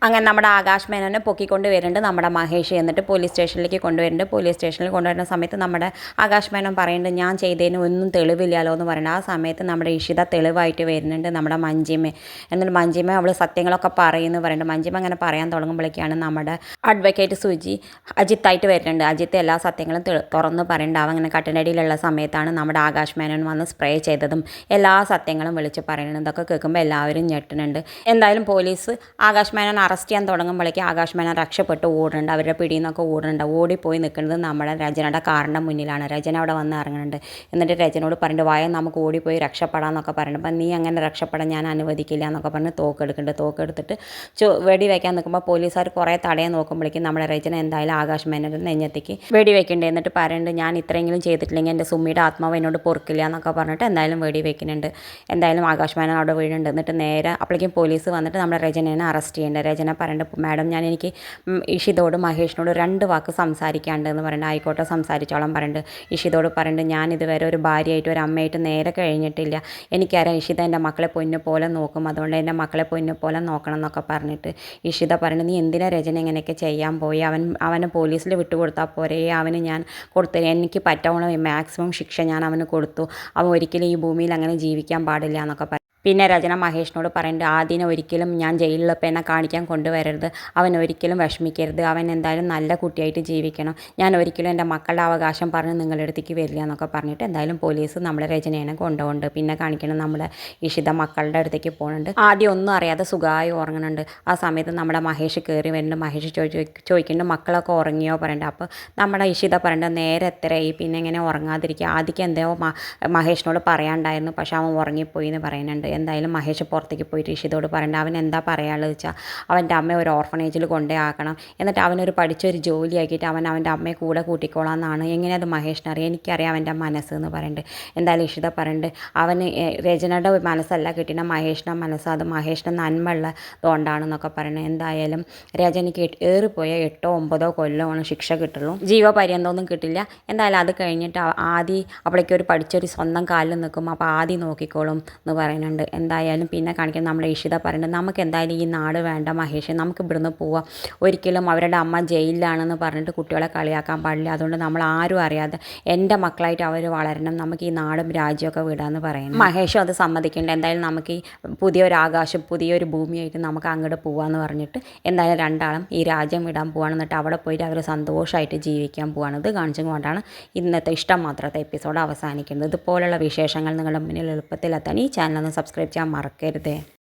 അങ്ങനെ നമ്മുടെ ആകാശ് മേനോനെ പൊക്കിക്കൊണ്ട് വരുന്നുണ്ട് നമ്മുടെ മഹേഷ്. എന്നിട്ട് പോലീസ് സ്റ്റേഷനിലേക്ക് കൊണ്ടുവരുന്നുണ്ട്. പോലീസ് സ്റ്റേഷനിൽ കൊണ്ടുവരുന്ന സമയത്ത് നമ്മുടെ ആകാശ് മേനോൻ പറയുന്നുണ്ട് ഞാൻ ചെയ്തതിന് ഒന്നും തെളിവില്ലല്ലോ എന്ന് പറയുന്നത്. ആ സമയത്ത് നമ്മുടെ ഇഷിത തെളിവായിട്ട് വരുന്നുണ്ട്, നമ്മുടെ മഞ്ജിമ. എന്നിട്ട് മഞ്ജിമ അവൾ സത്യങ്ങളൊക്കെ പറയുമെന്ന് പറയുന്നുണ്ട്. മഞ്ജിമ അങ്ങനെ പറയാൻ തുടങ്ങുമ്പോഴേക്കാണ് നമ്മുടെ അഡ്വക്കേറ്റ് സുജി അജിത്തായിട്ട് വരുന്നുണ്ട്. അജിത്ത് എല്ലാ സത്യങ്ങളും തുറന്ന് പറയുന്നുണ്ട്. അവൻ അങ്ങനെ കട്ടിനടിയിലുള്ള സമയത്താണ് നമ്മുടെ ആകാശ് മേനോൻ വന്ന് സ്പ്രേ ചെയ്തതും എല്ലാ സത്യങ്ങളും വിളിച്ച് പറയുന്നത്. ഇതൊക്കെ കേൾക്കുമ്പോൾ എല്ലാവരും ഞെട്ടുന്നുണ്ട്. എന്തായാലും പോലീസ് ആകാശ് മേനോൻ അറസ്റ്റ് ചെയ്യാൻ തുടങ്ങുമ്പോഴേക്ക് ആകാശ് മേനോൻ രക്ഷപ്പെട്ട് ഓടുന്നുണ്ട്. അവരുടെ പിടിയിൽ നിന്നൊക്കെ ഓടുന്നുണ്ട്. ഓടിപ്പോയി നിൽക്കുന്നത് നമ്മുടെ രചനയുടെ കാറിൻ്റെ മുന്നിലാണ്. രചന അവിടെ വന്ന് ഇറങ്ങുന്നുണ്ട്. എന്നിട്ട് രചനയോട് പറഞ്ഞിട്ട് വായ നമുക്ക് ഓടിപ്പോയി രക്ഷപ്പെടാമെന്നൊക്കെ പറയുന്നുണ്ട്. അപ്പം നീ അങ്ങനെ രക്ഷപ്പെടാൻ ഞാൻ അനുവദിക്കില്ല എന്നൊക്കെ പറഞ്ഞ് തോക്കെടുക്കുന്നുണ്ട്. തോക്കെടുത്തിട്ട് വെടി വയ്ക്കാൻ നിൽക്കുമ്പോൾ പോലീസുകാർ കുറേ തടയാൻ നോക്കുമ്പോഴേക്കും നമ്മുടെ രചന എന്തായാലും ആകാശ് മേനോൻ്റെ നെഞ്ഞത്തേക്ക് വെടി വയ്ക്കുന്നുണ്ട്. എന്നിട്ട് പറയുന്നുണ്ട് ഞാൻ ഇത്രയെങ്കിലും ചെയ്തിട്ടില്ലെങ്കിൽ എൻ്റെ സുമ്മിയുടെ ആത്മാവ് എന്നോട് പൊറുക്കില്ല എന്നൊക്കെ പറഞ്ഞിട്ട് എന്തായാലും വെടി വയ്ക്കുന്നുണ്ട്. എന്തായാലും ആകാശ് മേനോൻ അവിടെ വീഴുന്നുണ്ട്. എന്നിട്ട് നേരെ അപ്പോഴേക്കും പോലീസ് വന്നിട്ട് നമ്മുടെ രചനേനെ അറസ്റ്റ് ചെയ്യുന്നുണ്ട്. രചന പറയുന്നുണ്ട് മാഡം എനിക്ക് ഇഷിതോട് മഹേഷിനോട് 2 വാക്ക് സംസാരിക്കാണ്ട് എന്ന് പറയുന്നുണ്ട്. ആയിക്കോട്ടെ സംസാരിച്ചോളം പറയുന്നുണ്ട്. ഇഷിതോട് പറയുന്നുണ്ട് ഞാൻ ഇതുവരെ ഒരു ഭാര്യയായിട്ട് ഒരു അമ്മയായിട്ട് നേരെ കഴിഞ്ഞിട്ടില്ല. എനിക്കറിയാം ഇഷിത എൻ്റെ മക്കളെ പൊന്നു പോലെ നോക്കും, അതുകൊണ്ട് എൻ്റെ മക്കളെ പൊന്നു പോലെ നോക്കണം എന്നൊക്കെ പറഞ്ഞിട്ട് ഇഷിത പറയുന്നുണ്ട് നീ എന്തിനാ രചന ഇങ്ങനെയൊക്കെ ചെയ്യാൻ പോയി, അവനെ പോലീസിൽ വിട്ടുകൊടുത്താൽ പോരെ, അവന് ഞാൻ കൊടുത്തു, എനിക്ക് പറ്റാവുന്ന മാക്സിമം ശിക്ഷ ഞാൻ അവന് കൊടുത്തു, അവൻ ഒരിക്കലും ഈ ഭൂമിയിൽ അങ്ങനെ ജീവിക്കാൻ പാടില്ല എന്നൊക്കെ പറയും. പിന്നെ രചന മഹേഷിനോട് പറയുന്നുണ്ട് ആദ്യം ഒരിക്കലും ഞാൻ ജയിലിലപ്പോൾ എന്നെ കാണിക്കാൻ കൊണ്ടുവരരുത്, അവൻ ഒരിക്കലും വിഷമിക്കരുത്, അവൻ എന്തായാലും നല്ല കുട്ടിയായിട്ട് ജീവിക്കണം, ഞാൻ ഒരിക്കലും എൻ്റെ മക്കളുടെ അവകാശം പറഞ്ഞ് നിങ്ങളുടെ അടുത്തേക്ക് വരില്ല എന്നൊക്കെ പറഞ്ഞിട്ട് എന്തായാലും പോലീസ് നമ്മുടെ രചനേനെ കൊണ്ടുപോകുന്നുണ്ട്. പിന്നെ കാണിക്കണം നമ്മുടെ ഇഷിത മക്കളുടെ അടുത്തേക്ക് പോകുന്നുണ്ട്. ആദ്യം ഒന്നും അറിയാതെ സുഖമായി ഉറങ്ങുന്നുണ്ട്. ആ സമയത്ത് നമ്മുടെ മഹേഷ് കയറി വരുന്നുണ്ട്. മഹേഷ് ചോദിക്കുന്നുണ്ട് മക്കളൊക്കെ ഉറങ്ങിയോ പറയുന്നുണ്ട്. അപ്പോൾ നമ്മുടെ ഇഷിത പറയുന്നുണ്ട് നേരെ എത്രയായി പിന്നെ ഇങ്ങനെ ഉറങ്ങാതിരിക്കുക, ആദ്യം എന്തോ മഹേഷിനോട് പറയാണ്ടായിരുന്നു പക്ഷെ അവൻ ഉറങ്ങിപ്പോയി എന്ന് പറയുന്നുണ്ട്. എന്തായാലും മഹേഷ് പുറത്തേക്ക് പോയിട്ട് ഇഷിതോട് പറയണ്ട അവൻ എന്താ പറയാനുള്ളത് വെച്ചാൽ അവൻ്റെ അമ്മയെ ഒരു ഓർഫനേജിൽ കൊണ്ടേ ആക്കണം, എന്നിട്ട് അവനൊരു പഠിച്ചൊരു ജോലിയാക്കിയിട്ട് അവൻ്റെ അമ്മയെ കൂടെ കൂട്ടിക്കോളാം എന്നാണ്. എങ്ങനെ അത് മഹേഷിനറിയാം, എനിക്കറിയാം അവൻ്റെ മനസ്സ് എന്ന് പറയുന്നുണ്ട്. എന്തായാലും ഇഷിത പറയുന്നുണ്ട് അവന് രചനയുടെ മനസ്സല്ല കിട്ടിയ മഹേഷിൻ്റെ മനസ്സ്, അത് മഹേഷിൻ്റെ നന്മയുള്ളതുകൊണ്ടാണെന്നൊക്കെ പറയുന്നത്. എന്തായാലും രചനയ്ക്ക് ഏറിപ്പോയ 8-9 കൊല്ലമാണ് ശിക്ഷ കിട്ടുള്ളൂ, ജീവപര്യന്തമൊന്നും കിട്ടില്ല. എന്തായാലും അത് കഴിഞ്ഞിട്ട് ആദ്യം അപ്പോഴേക്കും ഒരു പഠിച്ചൊരു സ്വന്തം കാലിൽ നിൽക്കും, അപ്പോൾ ആദ്യം നോക്കിക്കോളും എന്ന് പറയുന്നുണ്ട്. എന്തായാലും പിന്നെ കാണിക്കുന്നത് നമ്മുടെ ഇഷിത പറയുന്നുണ്ട് നമുക്ക് എന്തായാലും ഈ നാട് വേണ്ട മഹേഷ്, നമുക്ക് ഇവിടുന്ന് പോവാം, ഒരിക്കലും അവരുടെ അമ്മ ജയിലിലാണെന്ന് പറഞ്ഞിട്ട് കുട്ടികളെ കളിയാക്കാൻ പാടില്ല, അതുകൊണ്ട് നമ്മൾ ആരും അറിയാതെ എൻ്റെ മക്കളായിട്ട് അവർ വളരണം, നമുക്ക് ഈ നാടും രാജ്യമൊക്കെ വിടാമെന്ന് പറയുന്നു. മഹേഷും അത് സമ്മതിക്കുന്നുണ്ട്. എന്തായാലും നമുക്ക് ഈ പുതിയൊരു ആകാശം പുതിയൊരു ഭൂമിയായിട്ട് നമുക്ക് അങ്ങോട്ട് പോകാമെന്ന് പറഞ്ഞിട്ട് എന്തായാലും രണ്ടാളും ഈ രാജ്യം വിടാൻ പോവാണ്. എന്നിട്ട് അവിടെ പോയിട്ട് അവർ സന്തോഷമായിട്ട് ജീവിക്കാൻ പോവാണ്. ഇത് കാണിച്ചും കൊണ്ടാണ് ഇന്നത്തെ ഇഷ്ടം മാത്രത്തെ എപ്പിസോഡ് അവസാനിക്കുന്നത്. ഇതുപോലുള്ള വിശേഷങ്ങൾ നിങ്ങളുടെ മുന്നിൽ എളുപ്പത്തിലെത്താൻ ഈ ചാനൽ ഒന്ന് സബ്സ്ക്രൈബ് ചെയ്യാൻ മറക്കരുത്.